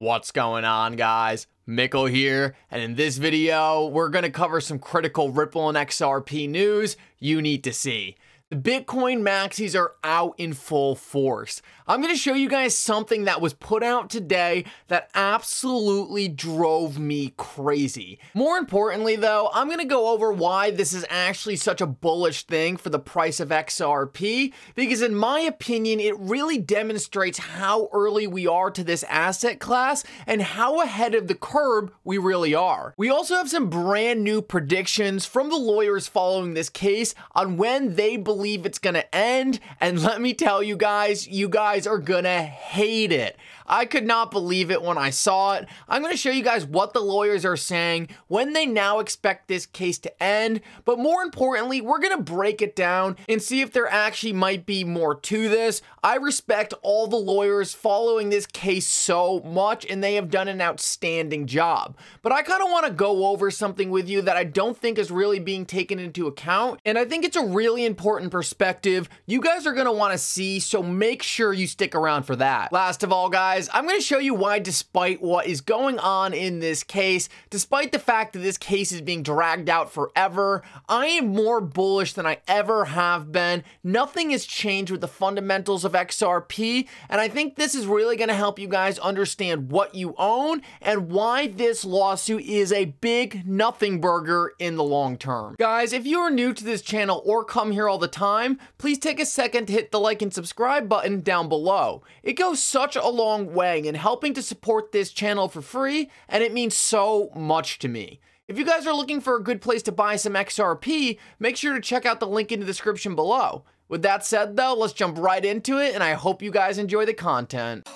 What's going on, guys? Mickle here, and in this video, we're going to cover some critical Ripple and XRP news you need to see. The Bitcoin maxis are out in full force. I'm going to show you guys something that was put out today that absolutely drove me crazy. More importantly though, I'm going to go over why this is actually such a bullish thing for the price of XRP, because in my opinion, it really demonstrates how early we are to this asset class and how ahead of the curve we really are. We also have some brand new predictions from the lawyers following this case on when they believe it's gonna end, and let me tell you guys are gonna hate it. I could not believe it when I saw it. I'm gonna show you guys what the lawyers are saying, when they now expect this case to end, but more importantly, we're gonna break it down and see if there actually might be more to this. I respect all the lawyers following this case so much, and they have done an outstanding job. But I kind of want to go over something with you that I don't think is really being taken into account, and I think it's a really important perspective you guys are going to want to see, so make sure you stick around for that. Last of all, guys, I'm going to show you why, despite what is going on in this case, despite the fact that this case is being dragged out forever, I am more bullish than I ever have been. Nothing has changed with the fundamentals of XRP, and I think this is really going to help you guys understand what you own and why this lawsuit is a big nothing burger in the long term. Guys, if you are new to this channel or come here all the time, please take a second to hit the like and subscribe button down below. It goes such a long way in helping to support this channel for free, and it means so much to me. If you guys are looking for a good place to buy some XRP, make sure to check out the link in the description below. With that said though, let's jump right into it, and I hope you guys enjoy the content.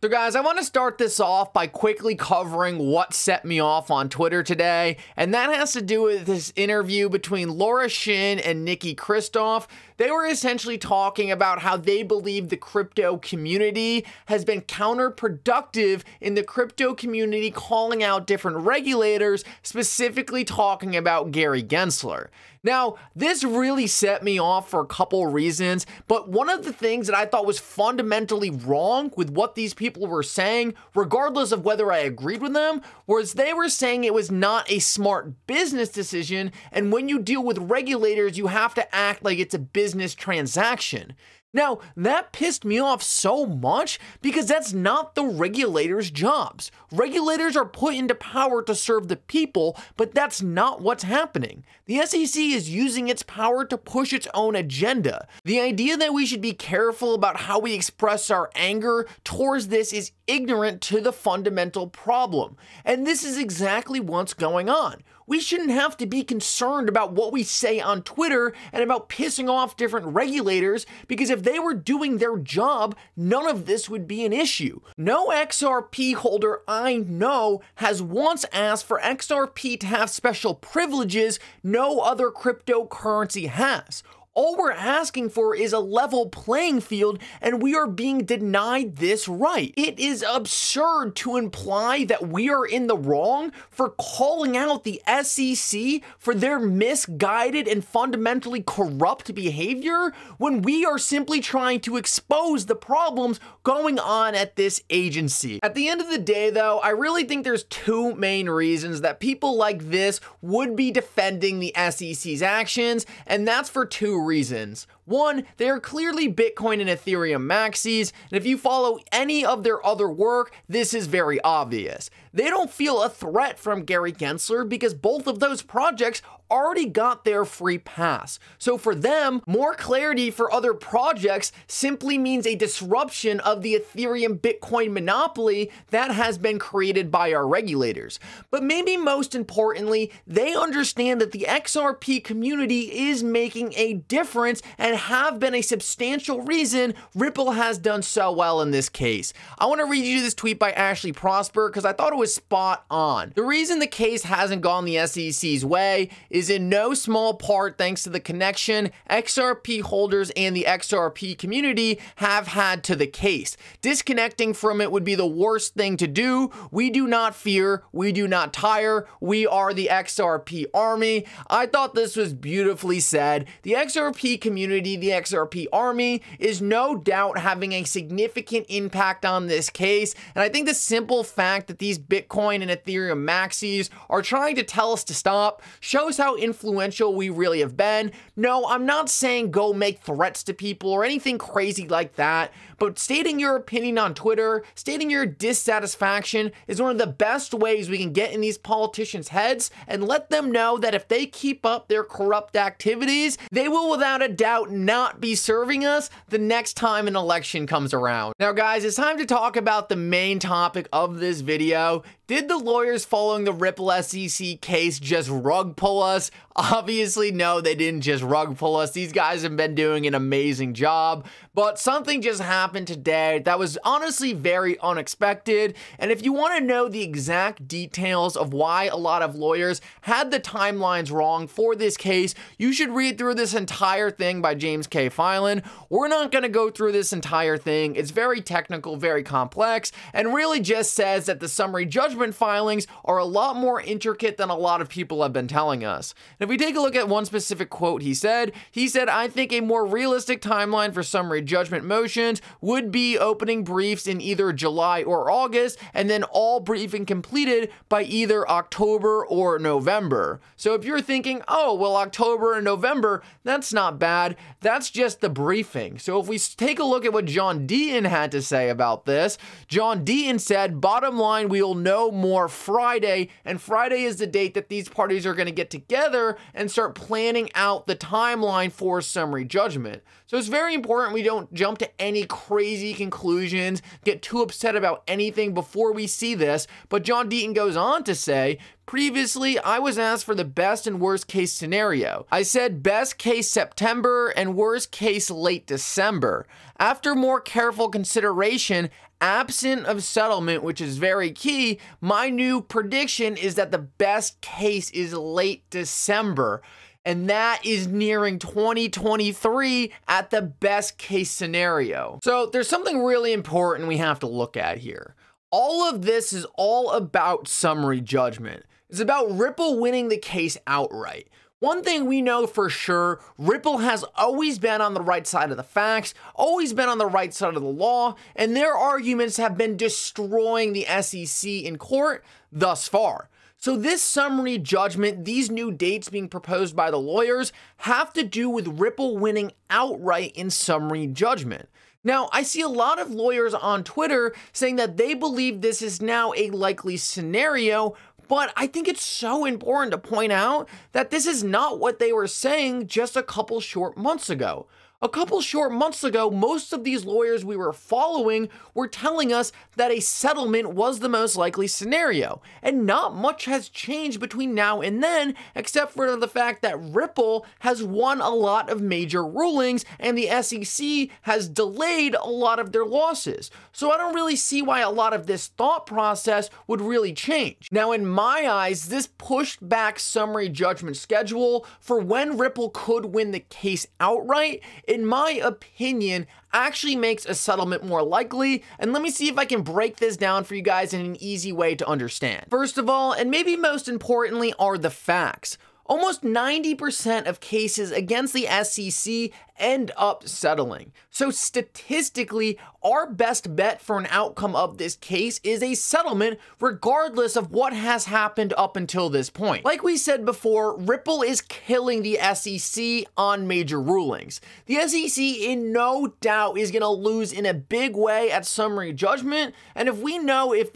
So guys, I want to start this off by quickly covering what set me off on Twitter today, and that has to do with this interview between Laura Shin and Nikki Kristoff. They were essentially talking about how they believe the crypto community has been counterproductive in the crypto community, calling out different regulators, specifically talking about Gary Gensler. Now, this really set me off for a couple reasons, but one of the things that I thought was fundamentally wrong with what these people were saying, regardless of whether I agreed with them, was they were saying it was not a smart business decision, and when you deal with regulators, you have to act like it's a business transaction. Now, that pissed me off so much because that's not the regulators' jobs. Regulators are put into power to serve the people, but that's not what's happening. The SEC is using its power to push its own agenda. The idea that we should be careful about how we express our anger towards this is ignorant to the fundamental problem. And this is exactly what's going on. We shouldn't have to be concerned about what we say on Twitter and about pissing off different regulators, because if they were doing their job, none of this would be an issue. No XRP holder I know has once asked for XRP to have special privileges no other cryptocurrency has. All we're asking for is a level playing field, and we are being denied this right. It is absurd to imply that we are in the wrong for calling out the SEC for their misguided and fundamentally corrupt behavior when we are simply trying to expose the problems going on at this agency. At the end of the day though, I really think there's two main reasons that people like this would be defending the SEC's actions, and that's for two reasons. One, they are clearly Bitcoin and Ethereum maxis, and if you follow any of their other work, this is very obvious. They don't feel a threat from Gary Gensler because both of those projects already got their free pass. So for them, more clarity for other projects simply means a disruption of the Ethereum Bitcoin monopoly that has been created by our regulators. But maybe most importantly, they understand that the XRP community is making a difference and have been a substantial reason Ripple has done so well in this case. I want to read you this tweet by Ashley Prosper because I thought it was spot on. The reason the case hasn't gone the SEC's way is in no small part thanks to the connection XRP holders and the XRP community have had to the case. Disconnecting from it would be the worst thing to do. We do not fear, we do not tire, we are the XRP army. I thought this was beautifully said. The XRP community community, the XRP army, is no doubt having a significant impact on this case. And I think the simple fact that these Bitcoin and Ethereum maxis are trying to tell us to stop shows how influential we really have been. No, I'm not saying go make threats to people or anything crazy like that, but stating your opinion on Twitter, stating your dissatisfaction is one of the best ways we can get in these politicians' heads and let them know that if they keep up their corrupt activities, they will without a doubt not be serving us the next time an election comes around. Now guys, it's time to talk about the main topic of this video. Did the lawyers following the Ripple SEC case just rug pull us? Obviously, no, they didn't just rug pull us. These guys have been doing an amazing job, but something just happened today that was honestly very unexpected. And if you want to know the exact details of why a lot of lawyers had the timelines wrong for this case, you should read through this entire thing by James K. Filan. We're not going to go through this entire thing. It's very technical, very complex, and really just says that the summary judgment filings are a lot more intricate than a lot of people have been telling us. And if we take a look at one specific quote he said, I think a more realistic timeline for summary judgment motions would be opening briefs in either July or August, and then all briefing completed by either October or November. So if you're thinking, oh, well, October and November, that's not bad. That's just the briefing. So if we take a look at what John Deaton had to say about this, John Deaton said, bottom line, we'll know more Friday, and Friday is the date that these parties are going to get together and start planning out the timeline for summary judgment. So it's very important we don't jump to any crazy conclusions, get too upset about anything before we see this. But John Deaton goes on to say, previously, I was asked for the best and worst case scenario. I said best case September and worst case late December. After more careful consideration, absent of settlement, which is very key, my new prediction is that the best case is late December. And that is nearing 2023 at the best case scenario. So there's something really important we have to look at here. All of this is all about summary judgment. It's about Ripple winning the case outright. One thing we know for sure, Ripple has always been on the right side of the facts, always been on the right side of the law, and their arguments have been destroying the SEC in court thus far. So this summary judgment, these new dates being proposed by the lawyers, have to do with Ripple winning outright in summary judgment. Now, I see a lot of lawyers on Twitter saying that they believe this is now a likely scenario, but I think it's so important to point out that this is not what they were saying just a couple short months ago. A couple short months ago, most of these lawyers we were following were telling us that a settlement was the most likely scenario. And not much has changed between now and then, except for the fact that Ripple has won a lot of major rulings and the SEC has delayed a lot of their losses. So I don't really see why a lot of this thought process would really change. Now, in my eyes, this pushed back summary judgment schedule for when Ripple could win the case outright, in my opinion, actually makes a settlement more likely. And let me see if I can break this down for you guys in an easy way to understand. First of all, and maybe most importantly, are the facts. Almost 90% of cases against the SEC end up settling. So statistically, our best bet for an outcome of this case is a settlement regardless of what has happened up until this point. Like we said before, Ripple is killing the SEC on major rulings. The SEC in no doubt is going to lose in a big way at summary judgment, and we know if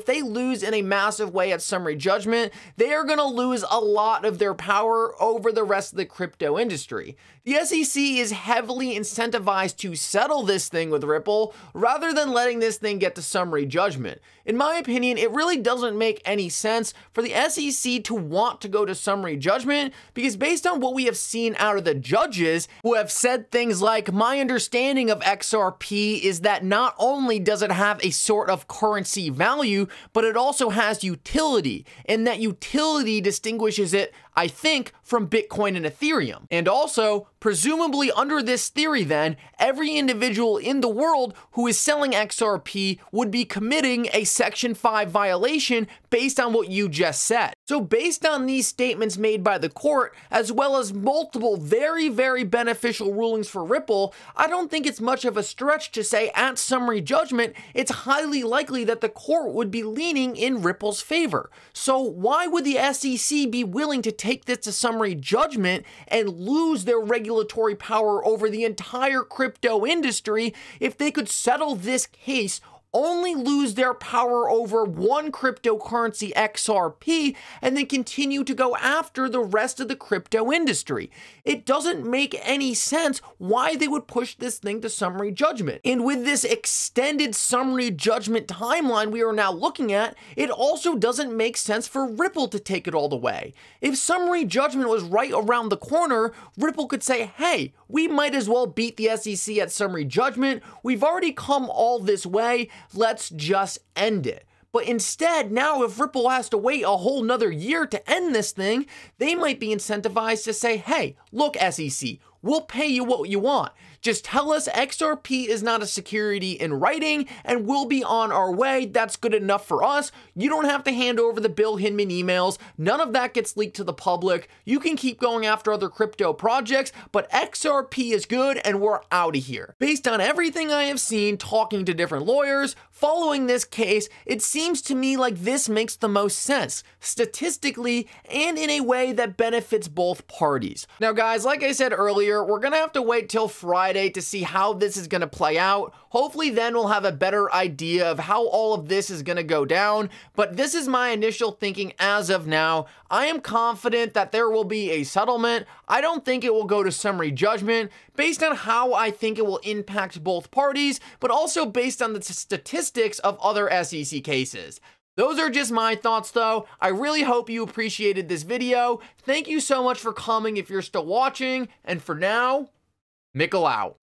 they lose in a massive way at summary judgment, they are going to lose a lot of their power over the rest of the crypto industry. The SEC is heavily incentivized to settle this thing with Ripple rather than letting this thing get to summary judgment. In my opinion, it really doesn't make any sense for the SEC to want to go to summary judgment, because based on what we have seen out of the judges who have said things like, my understanding of XRP is that not only does it have a sort of currency value, but it also has utility, and that utility distinguishes it I think from Bitcoin and Ethereum. And also, presumably under this theory then, every individual in the world who is selling XRP would be committing a Section 5 violation based on what you just said. So based on these statements made by the court, as well as multiple very, very beneficial rulings for Ripple, I don't think it's much of a stretch to say at summary judgment, it's highly likely that the court would be leaning in Ripple's favor. So why would the SEC be willing to take this to summary judgment and lose their regulatory power over the entire crypto industry if they could settle this case, only lose their power over one cryptocurrency, XRP, and then continue to go after the rest of the crypto industry? It doesn't make any sense why they would push this thing to summary judgment. And with this extended summary judgment timeline we are now looking at, it also doesn't make sense for Ripple to take it all the way. If summary judgment was right around the corner, Ripple could say, hey, we might as well beat the SEC at summary judgment. We've already come all this way. Let's just end it. But instead, now if Ripple has to wait a whole nother year to end this thing, they might be incentivized to say, hey, look, SEC, we'll pay you what you want. Just tell us XRP is not a security in writing and we'll be on our way. That's good enough for us. You don't have to hand over the Bill Hinman emails. None of that gets leaked to the public. You can keep going after other crypto projects, but XRP is good and we're out of here. Based on everything I have seen, talking to different lawyers, following this case, it seems to me like this makes the most sense, statistically and in a way that benefits both parties. Now guys, like I said earlier, we're gonna have to wait till Friday to see how this is going to play out. Hopefully then we'll have a better idea of how all of this is going to go down, but this is my initial thinking as of now. I am confident that there will be a settlement. I don't think it will go to summary judgment based on how I think it will impact both parties, but also based on the statistics of other SEC cases. Those are just my thoughts though. I really hope you appreciated this video. Thank you so much for coming if you're still watching, and for now, Mickle out.